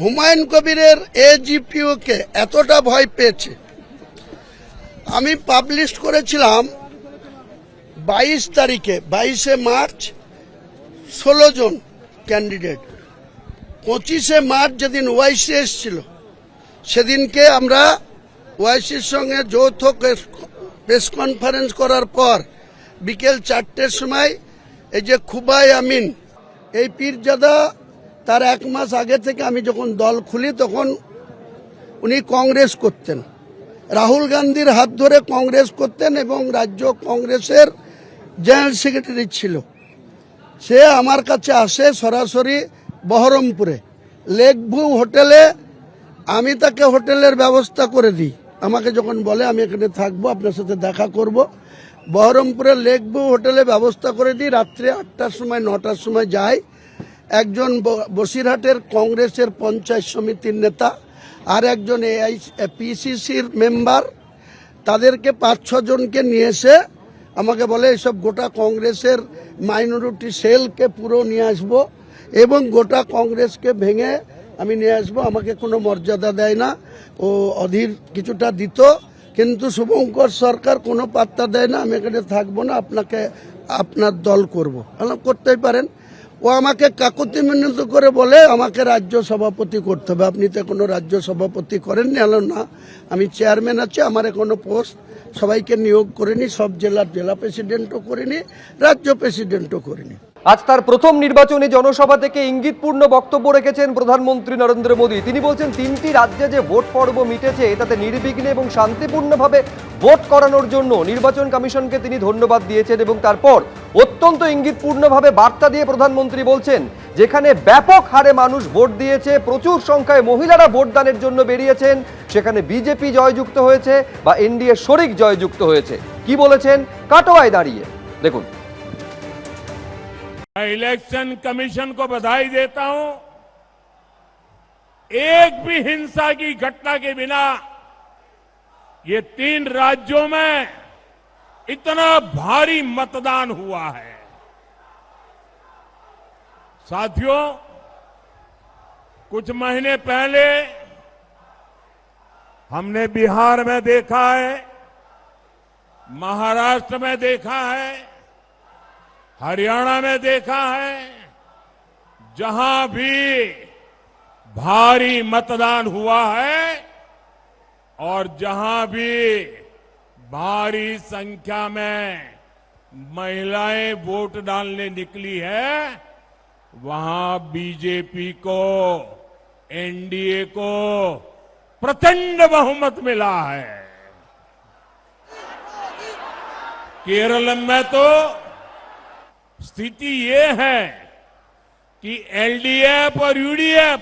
হুমায়ুন কবিরের এজিপিওকে এতটা ভয় পেয়েছে। আমি পাবলিশ করেছিলাম 22 তারিখে, 22শে মার্চ 16 জন ক্যান্ডিডেট। 25শে মার্চ যেদিন ওয়াইসি এসেছিল, সেদিনকে আমরা ওয়াইসির সঙ্গে যৌথ প্রেস কনফারেন্স করার পর বিকেল 4টের সময় এই যে খুবাই আমিন, এই পীরজাদা, তার 1 মাস আগে থেকে আমি যখন দল খুলি তখন উনি কংগ্রেস করতেন, রাহুল গান্ধীর হাত ধরে কংগ্রেস করতেন এবং রাজ্য কংগ্রেসের জেনারেল সেক্রেটারি ছিল। সে আমার কাছে আসে সরাসরি বহরমপুরে লেক ভিউ হোটেলে। আমি তাকে হোটেলের ব্যবস্থা করে দিই। আমাকে যখন বলে আমি এখানে থাকবো, আপনার সাথে দেখা করব, বহরমপুরের লেক ভিউ হোটেলে ব্যবস্থা করে দিই। রাত্রে 8টার সময় 9টার সময় যাই। একজন বসিরহাটের কংগ্রেসের পঞ্চায়েত সমিতির নেতা আর একজন পিসিসির মেম্বার, তাদেরকে 5-6 জনকে নিয়ে এসে আমাকে বলে এসব গোটা কংগ্রেসের মাইনরিটি সেলকে পুরো নিয়ে আসবো এবং গোটা কংগ্রেসকে ভেঙে আমি নিয়ে আসবো। আমাকে কোনো মর্যাদা দেয় না। ও অধীর কিছুটা দিত, কিন্তু শুভঙ্কর সরকার কোনো পাত্তা দেয় না। আমি এখানে থাকবো না, আপনাকে আপনার দল করবো। করতেই পারেন। ও আমাকে কাকুতি মিনতি করে বলে আমাকে রাজ্য সভাপতি করতে হবে। আপনি তো কোনো রাজ্য সভাপতি করেননি। না, আমি চেয়ারম্যান আছি, আমার কোনো পোস্ট সবাইকে নিয়োগ করিনি, সব জেলার জেলা প্রেসিডেন্টও করিনি, রাজ্য প্রেসিডেন্টও করিনি। আজ তার প্রথম নির্বাচনী জনসভা থেকে ইঙ্গিতপূর্ণ বক্তব্য রেখেছেন প্রধানমন্ত্রী নরেন্দ্র মোদী। তিনি বলছেন 3টি রাজ্যে যে ভোট পর্ব মিটেছে তাতে নির্বিঘ্নে এবং শান্তিপূর্ণভাবে ভোট করানোর জন্য নির্বাচন কমিশনকে তিনি ধন্যবাদ দিয়েছেন এবং তারপর অত্যন্ত ইঙ্গিতপূর্ণভাবে বার্তা দিয়ে প্রধানমন্ত্রী বলছেন যেখানে ব্যাপক হারে মানুষ ভোট দিয়েছে, প্রচুর সংখ্যায় মহিলারা ভোটদানের জন্য বেরিয়েছেন, সেখানে বিজেপি জয়যুক্ত হয়েছে বা এনডিএ শরিক জয়যুক্ত হয়েছে। কি বলেছেন কাটোয়ায় দাঁড়িয়ে দেখুন। मैं इलेक्शन कमीशन को बधाई देता हूं। एक भी हिंसा की घटना के बिना ये 3 राज्यों में इतना भारी मतदान हुआ है। साथियों, कुछ महीने पहले हमने बिहार में देखा है, महाराष्ट्र में देखा है, हरियाणा में देखा है, जहां भी भारी मतदान हुआ है और जहां भी भारी संख्या में महिलाएं वोट डालने निकली है, वहां बीजेपी को, एनडीए को प्रचंड बहुमत मिला है। केरल में तो स्थिति ये है कि एलडीएफ और यूडीएफ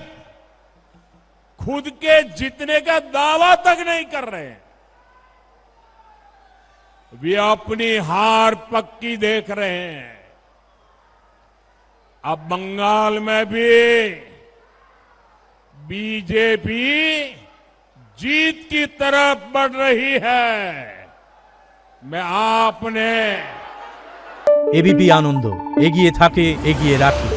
खुद के जीतने का दावा तक नहीं कर रहे हैं। वे अपनी हार पक्की देख रहे हैं। अब बंगाल में भी बीजेपी जीत की तरफ बढ़ रही है। मैं आपने এবিপি আনন্দ, এগিয়ে থাকে, এগিয়ে রাখে।